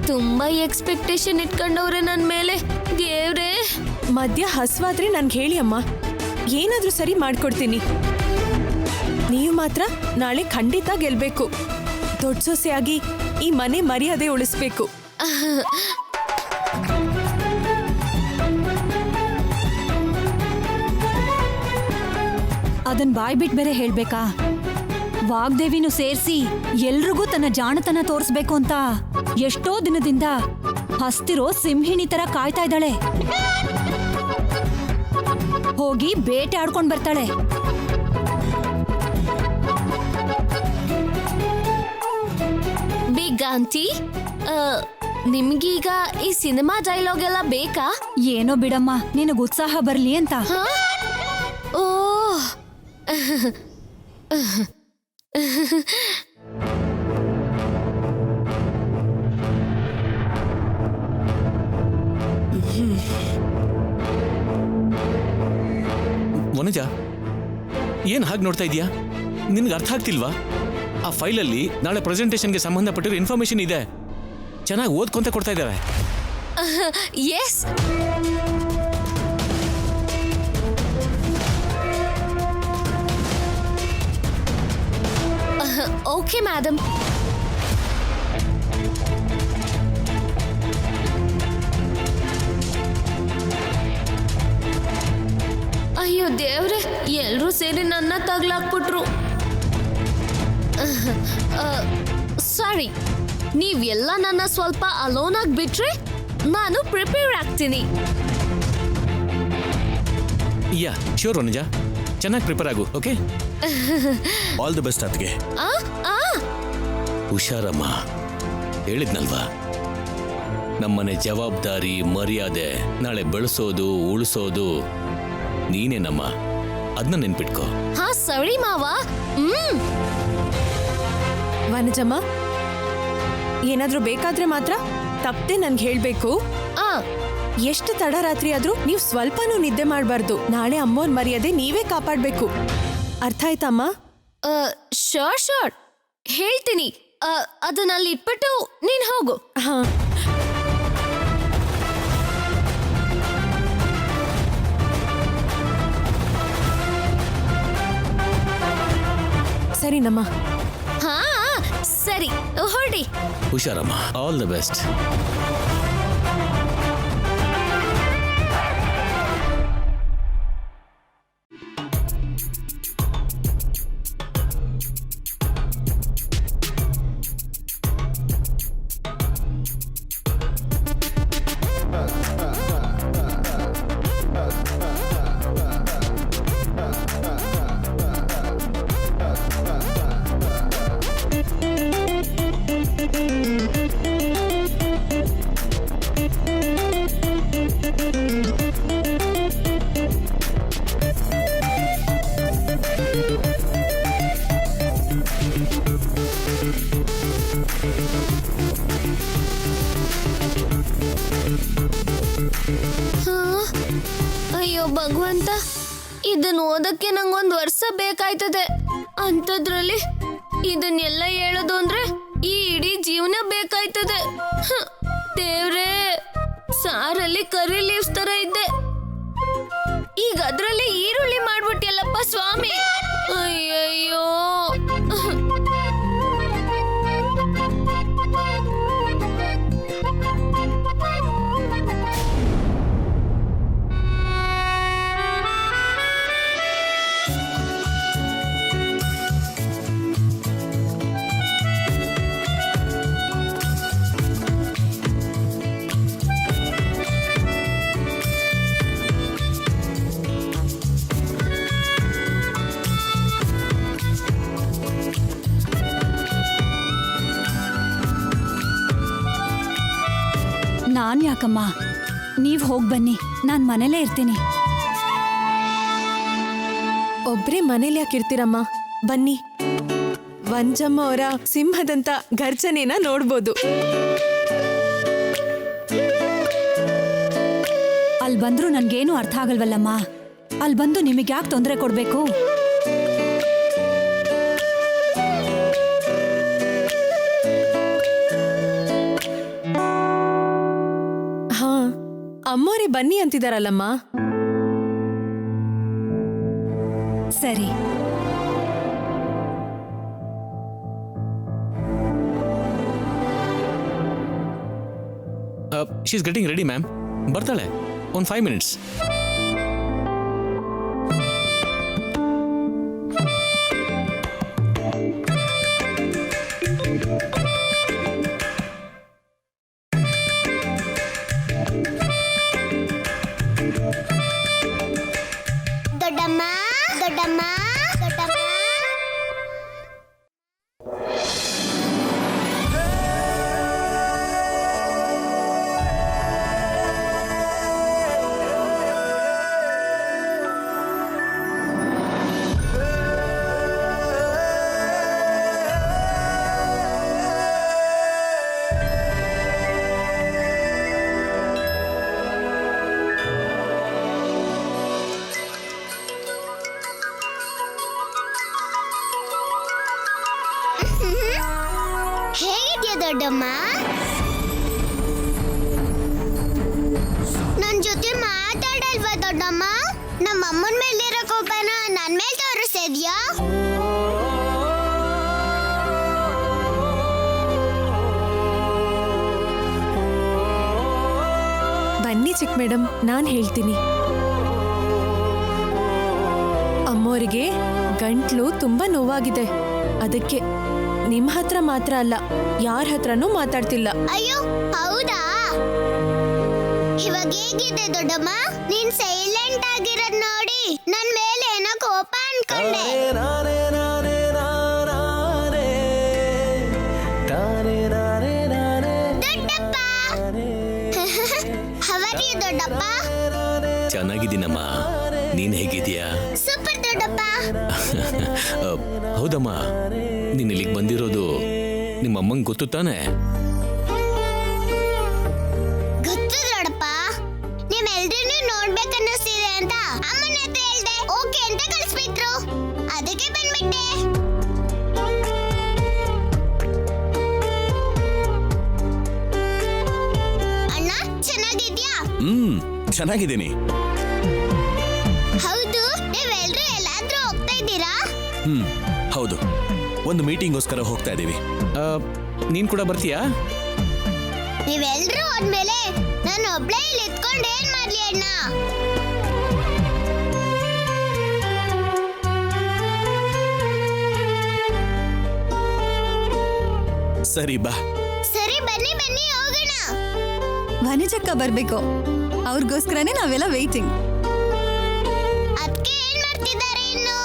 ತುಂಬಾ ಎಕ್ಸ್ಪೆಕ್ಟೇಷನ್ ಇಟ್ಕೊಂಡವ್ರೆ ನನ್ ಮೇಲೆ. ದೇವ್ರೆ, ಮಧ್ಯ ಹಸ್ವಾದ್ರೆ ನನ್ಗೆ ಹೇಳಿ ಅಮ್ಮ, ಏನಾದ್ರೂ ಸರಿ ಮಾಡ್ಕೊಡ್ತೀನಿ. ನೀವು ಮಾತ್ರ ನಾಳೆ ಖಂಡಿತ ಗೆಲ್ಬೇಕು. ದೊಡ್ಡ ಸೊಸೆಯಾಗಿ ಈ ಮನೆ ಮರ್ಯಾದೆ ಉಳಿಸ್ಬೇಕು. ಅದನ್ ಬಾಯ್ ಬಿಟ್ ಬೇರೆ ಹೇಳ್ಬೇಕಾ? ವಾಗ್ದೇವಿನೂ ಸೇರ್ಸಿ ಎಲ್ರಿಗೂ ತನ್ನ ಜಾಣತನ ತೋರಿಸ್ಬೇಕು ಅಂತ ಎಷ್ಟೋ ದಿನದಿಂದ ಹಸ್ತಿರೋ ಸಿಂಹಿಣಿ ತರ ಕಾಯ್ತಾ ಇದ್ದಾಳೆ. ಹೋಗಿ ಬೇಟೆ ಆಡ್ಕೊಂಡ್ ಬರ್ತಾಳೆ. ಆಂಟಿ ನಿಮ್ಗೀಗ ಈ ಸಿನಿಮಾ ಡೈಲಾಗ್ ಎಲ್ಲ ಬೇಕಾ? ಏನೋ ಬಿಡಮ್ಮ, ನಿನಗ್ ಉತ್ಸಾಹ ಬರ್ಲಿ ಅಂತ. ಹಾ? ಓ ವನಜ, ಏನ್ ಹಾಗೆ ನೋಡ್ತಾ ಇದೀಯಾ? ನಿನ್ಗೆ ಅರ್ಥ ಆಗ್ತಿಲ್ವಾ? ಆ ಫೈಲಲ್ಲಿ ನಾಳೆ ಪ್ರೆಸೆಂಟೇಷನ್ಗೆ ಸಂಬಂಧಪಟ್ಟಿರೋ ಇನ್ಫಾರ್ಮೇಶನ್ ಇದೆ. ಚೆನ್ನಾಗಿ ಓದ್ಕೊಂತ ಕೊಡ್ತಾ ಇದ್ದಾರೆ. Yes, okay madam. ಅಯ್ಯೋ ದೇವ್ರೆ, ಎಲ್ರೂ ಸೇರಿ ನನ್ನ ತಗ್ಲಾಕ್ಬಿಟ್ರು. ಸಾರಿ, ನೀವೆಲ್ಲ ನನ್ನ ಸ್ವಲ್ಪ ಅಲೋನ್ ಆಗಿ ಬಿಟ್ರೆ ನಾನು ಪ್ರಿಪೇರ್ ಆಗ್ತೀನಿ. ಯಾ ಶ್ಯೂರ್ ವನಜ, ಚೆನ್ನಾಗಿ ಪ್ರಿಪೇರ್ ಆಗು. ಓಕೆ, ಆಲ್ ದಿ ಬೆಸ್ಟ್ ಅತ್ಗೆ. ಆ ಆ ಹುಷಾರಮ್ಮ. ಹೇಳಿದ್ನಲ್ವಾ, ನಮ್ಮನೆ ಜವಾಬ್ದಾರಿ ಮರ್ಯಾದೆ ನಾಳೆ ಬೆಳೆಸೋದು ಉಳಿಸೋದು ನೀನೇನಮ್ಮ. ಅದನ್ನ ನೆನ್ಪಿಟ್ಕೋ. ಹಾ ಸರಿ ಮಾವ. ವನಜಮ್ಮ, ಏನಾದ್ರೂ ಬೇಕಾದ್ರೆ ಮಾತ್ರ ತಪ್ಪದೆ ನನ್ಗೆ ಹೇಳ್ಬೇಕು. ಆ ಎಷ್ಟು ತಡರಾತ್ರಿ ಆದ್ರೂ ನೀವು ಸ್ವಲ್ಪನೂ ನಿದ್ದೆ ಮಾಡಬಾರ್ದು. ನಾಳೆ ಅಮ್ಮೋರ್ ಮರ್ಯಾದೆ ನೀವೇ ಕಾಪಾಡ್ಬೇಕು. ಅರ್ಥ ಆಯ್ತಮ್ಮ? ಶೋರ್ ಶೋರ್, ಹೇಳ್ತೀನಿ. ಅದನ್ನಲ್ಲಿ ಇಟ್ಬಿಟ್ಟು ನೀನ್ ಹೋಗು. ಹಾ, ಸರಿನಮ್ಮ. ಹಾ ಸರಿ, ಹೊರಡಿ. ಹುಷಾರಮ್ಮ. All the best. ಅಯ್ಯೋ ಭಗವಂತ, ಇದನ್ನ ಓದಕ್ಕೆ ನಂಗೊಂದು ವರ್ಷ ಬೇಕಾಯ್ತದೆ. ಅಂಥದ್ರಲ್ಲಿ ಇದನ್ನೆಲ್ಲ ಹೇಳೋದು ಅಂದ್ರೆ ಈ ಇಡೀ ಜೀವನ ಬೇಕಾಯ್ತದೆ. ದೇವ್ರೇ, ಸಾರಲ್ಲಿ ಕರಿ ಲೀವ್ಸ್ ತರ ಇದ್ದೆ, ಈಗ ಅದ್ರಲ್ಲಿ ಈರುಳ್ಳಿ ಮಾಡ್ಬಿಟ್ಟಿಯಲ್ಲಪ್ಪ ಸ್ವಾಮಿ. ಅಯ್ಯಯ್ಯೋ. ನಾನ್ ಯಾಕಮ್ಮ, ನೀವ್ ಹೋಗ್ ಬನ್ನಿ, ನಾನ್ ಮನೇಲೇ ಇರ್ತೀನಿ. ಒಬ್ರೇ ಮನೇಲಿ ಯಾಕಿರ್ತೀರಮ್ಮ? ಬನ್ನಿ, ವಂಜಮ್ಮ ಅವರ ಸಿಂಹದಂತ ಗರ್ಜನೆನ ನೋಡ್ಬೋದು. ಅಲ್ಲಿ ಬಂದ್ರೂ ನನ್ಗೇನು ಅರ್ಥ ಆಗಲ್ವಲ್ಲಮ್ಮ. ಅಲ್ಲಿ ಬಂದು ನಿಮಗೆ ಯಾಕೆ ತೊಂದರೆ ಕೊಡ್ಬೇಕು? ಹಾ, ಅಮ್ಮೋರೇ ಬನ್ನಿ ಅಂತಿದಾರಲ್ಲಮ್ಮ. ಸರಿ. She is getting ready ma'am. ಬರ್ತಾಳೆ ಒಂದು 5 minutes. ದೊಡ್ಡಮ್ಮ ದೊಡ್ಡಮ್ಮ ದೊಡ್ಡಮ್ಮ ದೊಡ್ಡಮ್ಮ? ನನ್ ಜೊತೆ ಮಾತಾಡಲ್ವಾ ದೊಡ್ಡಮ್ಮ? ನಮ್ಮ ಅಮ್ಮನ ಮೇಲಿರೋ ಕೋಪನ ನನ್ ಮೇಲೆ ತೋರಿಸಿದ್ಯಾ? ಬನ್ನಿ ಚಿಕ್ಕ ಮೇಡಮ್, ನಾನು ಹೇಳ್ತೀನಿ. ಅಮ್ಮೋರಿಗೆ ಗಂಟ್ಲು ತುಂಬಾ ನೋವಾಗಿದೆ. ಅದಕ್ಕೆ ನಿಮ್ಮ ಹತ್ರ ಮಾತ್ರ ಅಲ್ಲ, ಯಾರ ಹತ್ರನೂ ಮಾತಾಡ್ತಿಲ್ಲ. ಅಯ್ಯೋ ಹೌದಾ? ಇವಾಗ ಹೇಗಿದೆ ದೊಡ್ಡಮ್ಮ? ನೀನ್ ಸೈಲೆಂಟ್ ಆಗಿರೋದ್ ನೋಡಿ ನನ್ ಮೇಲೆ ಏನೋ ಕೋಪ ಅನ್ಕೊಂಡೆ. ದೊಡ್ಡಪ್ಪ ಹವರಿ ದೊಡ್ಡಪ್ಪ? ಚೆನ್ನಾಗಿದ್ದೀನಮ್ಮ, ನೀನ್ ಹೇಗಿದ್ಯಾ? ಸೂಪರ್ ದೊಡ್ಡಪ್ಪ. ಹೌದಮ್ಮ, ನೀನ್ ಇಲ್ಲಿಗೆ ಬಂದಿರೋದು ನಿಮ್ಮ ಅಮ್ಮಂಗೆ ಗೊತ್ತು ತಾನೆ? ಗೊತ್ತು ದೊಡ್ಡಪ್ಪ. ನಿಮ್ಮೆಲ್ರನ್ನೂ ನೋಡ್ಬೇಕನ್ನಿಸ್ತಿದೆ ಅಂತ ಅಮ್ಮನ ಹತ್ರ ಹೇಳ್ದೆ. ಓಕೆ ಅಂತ ಕಳಿಸ್ಬಿಟ್ರು, ಅದಕ್ಕೆ ಬಂದ್ಬಿಟ್ಟೆ. ಅಣ್ಣ ಚೆನ್ನಾಗಿದ್ಯಾ? ಚೆನ್ನಾಗಿದ್ದೀನಿ. ಹೌದು, ನೀವೆಲ್ರೂ ಎಲ್ಲಾದ್ರೂ ಹೋಗ್ತಾ ಇದ್ದೀರಾ? ಹೌದು, ಒಂದು ಮೀಟಿಂಗ್ಗೋಸ್ಕರ ಹೋಗ್ತಾ ಇದ್ದೀವಿ. ನೀನ್ ಕೂಡ ಬರ್ತೀಯಾ? ನೀವೆಲ್ರೂ ಹೋದ್ಮೇಲೆ ನಾನು ಒಬ್ಳೇ ಇಲ್ಲಿ ಇದ್ಕೊಂಡು ಏನ್ ಮಾಡ್ಲಿ ಅಣ್ಣ? ಸರಿ ಬಾ. ಸರಿ ಬನ್ನಿ ಬನ್ನಿ ಹೋಗೋಣ. ವನಜಕ್ಕ ಬರ್ಬೇಕು, ಅವ್ರಿಗೋಸ್ಕರನೇ ನಾವೆಲ್ಲ ವೇಟಿಂಗ್. ಅದಕ್ಕೆ ಏನ್ ಮಾಡ್ತಿದ್ದಾರೆ ಇನ್ನು?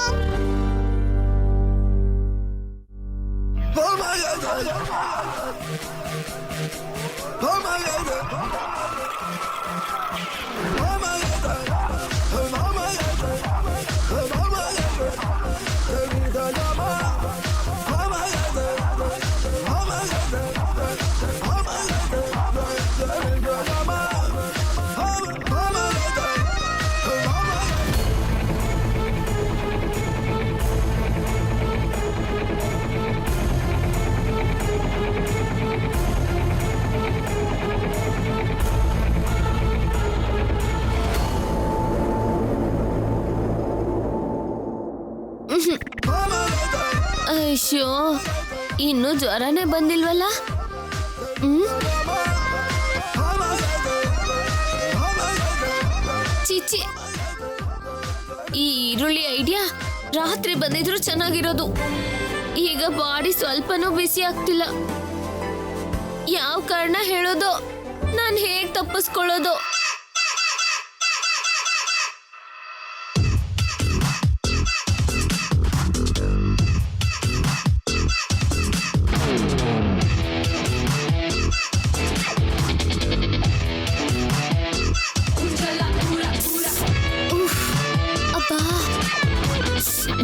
ಅಯ್ಯೋ, ಇನ್ನು ಜ್ವರನೇ ಬಂದಿಲ್ವಲ್ಲ? ಚಿಚಿ, ಈ ಈರುಳ್ಳಿ ಐಡಿಯಾ ರಾತ್ರಿ ಬಂದಿದ್ರು ಚೆನ್ನಾಗಿರೋದು. ಈಗ ಬಾಡಿ ಸ್ವಲ್ಪನೂ ಬಿಸಿ ಆಗ್ತಿಲ್ಲ. ಯಾವ ಕಾರಣ ಹೇಳೋದು? ನಾನು ಹೇಗ್ ತಪ್ಪಿಸ್ಕೊಳ್ಳೋದು?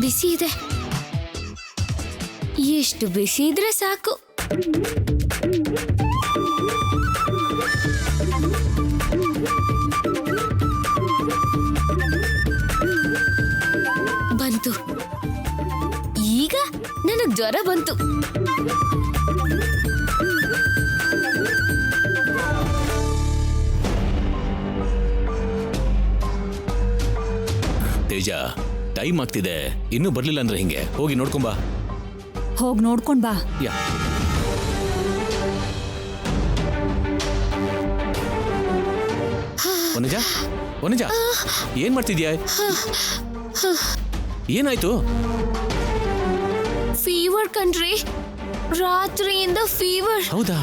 ಬಿಸಿ ಇದೆ. ಎಷ್ಟು ಬಿಸಿ ಇದ್ರೆ ಸಾಕು. ಬಂತು, ಈಗ ನನಗ್ ಜ್ವರ ಬಂತು. ತೇಜ, ಟೈಮ್ ಆಗ್ತಿದೆ, ಇನ್ನೂ ಬರ್ಲಿಲ್ಲ ಅಂದ್ರೆ ಹಿಂಗೆ. ಹೋಗಿ ನೋಡ್ಕೊಂಬಾ. ಹೋಗ್ ನೋಡ್ಕೊಂಡ್ ಬಾ. ಯಾ. ವನಜ, ವನಜ, ಏನ್ ಮಾಡ್ತಿದ್ಯಾ? ಏನಾಯ್ತು? ಫೀವರ್ ಕಣ್ರಿ, ರಾತ್ರಿಯಿಂದ ಫೀವರ್. ಹೌದಾ?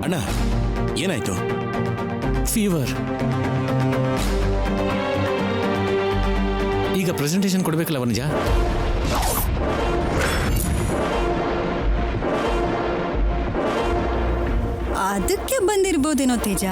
ಅಣ್ಣ, ಏನಾಯ್ತು? ಫೀವರ್. ಈಗ ಪ್ರೆಸೆಂಟೇಷನ್ ಕೊಡ್ಬೇಕಲ್ಲ ವನಜ? ಅದಕ್ಕೆ ಬಂದಿರ್ಬೋದೇನೋ ತೇಜ.